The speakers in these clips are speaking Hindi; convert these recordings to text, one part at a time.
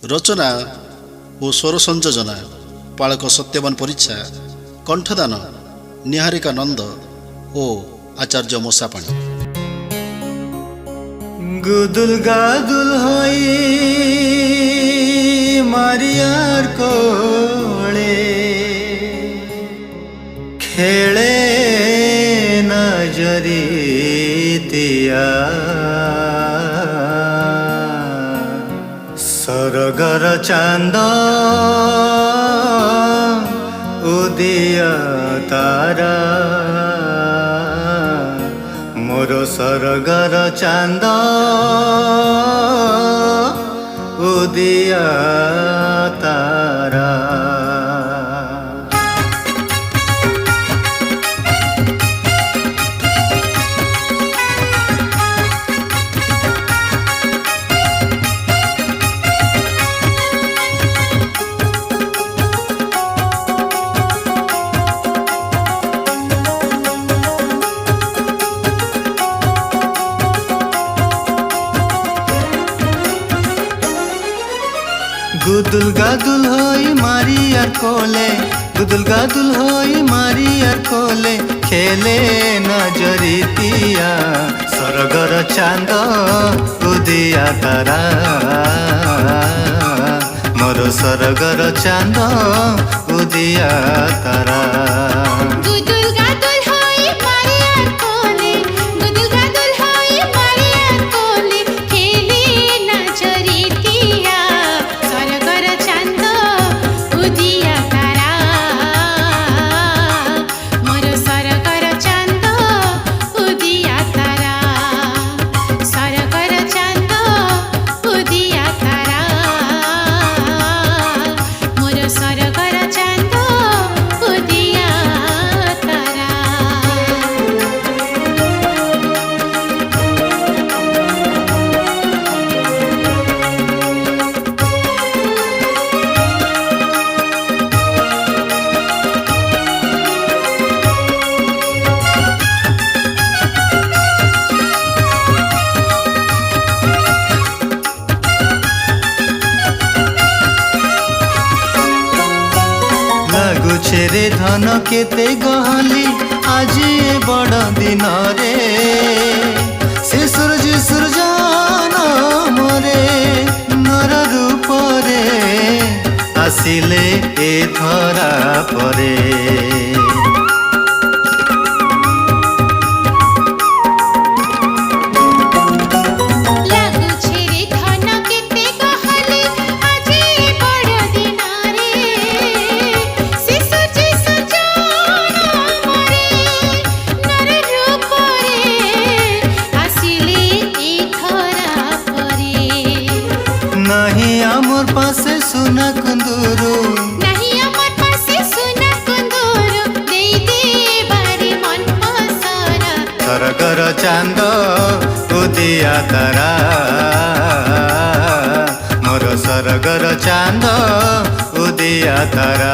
रचना ओ स्वर संयोजना पाळक सत्यवान परिच्छा कंठदान निहारिका नंद ओ आचार्य मशापाणी। गुदुल गादुल होई मारियार कोळे खेळे नजरीतिया सरगर चांद उदिया तारा मोर सरगर चांद उदिया तारा। गुदुल गादुल होई मारियार कोले गुदुल गादुल होई मारियार कोले खेले नजरीतिया सरगर चांद उदिया तारा मोर सरगर चांद उदिया तारा। छेरे धन केते गहली आज बड़ दिन रे से सूरज सूरजान मोरे नर रूप रे आसिले ए धरा परे। नहीं आमर पासे सुना कुंदूरू नहीं आमर पासे सुना कुंदूरू दे दे बारी मन पसरा सरगर चांद उदिया तारा मोर सरगर चांद उदिया तारा।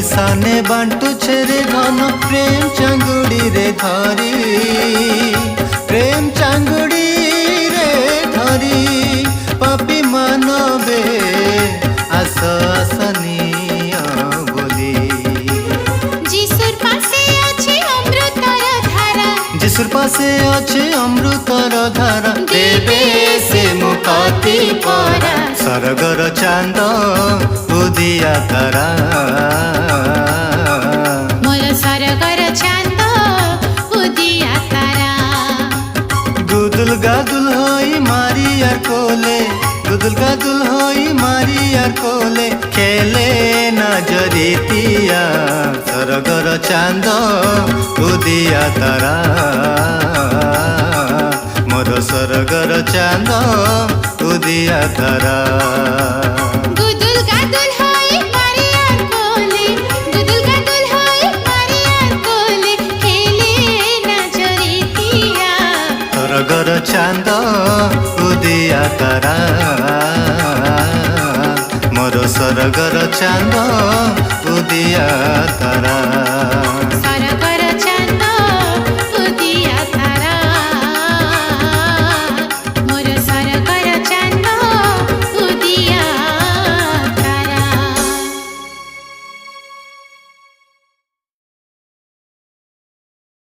साने बांटू छेरे धन प्रेम चांगुड़ी रे धरी प्रेम चांगुड़ी रे धरी पापी मानवे आस आसनिया बोली। जिसुर पासे अच्छे अमृतर धारा जिसुर पासे अच्छे अमृतर धारा देवे से मुख ସରଗର ଚାନ୍ଦ ଉଦିଆ ତାରା ମୋର ସରଗର ଚାନ୍ଦ ଉଦିଆ ତାରା গুদুল গাদুল হই মারিয়ার কোলে গুদুল গাদুল হই মারিয়ার কোলে খেলে না জরিতিয়া সরগর চাঁদ উদিয়া তারা মোর সরগর চাঁদ উদিয়া তারা গুদুল গাদুল হয় মারিয়ার কোলে গুদুল গাদুল হয় মারিয়ার কোলে খেলে না জরিতিয়া সরগর চাঁদ উদিয়া তারা মোর সরগর চাঁদ উদিয়া তারা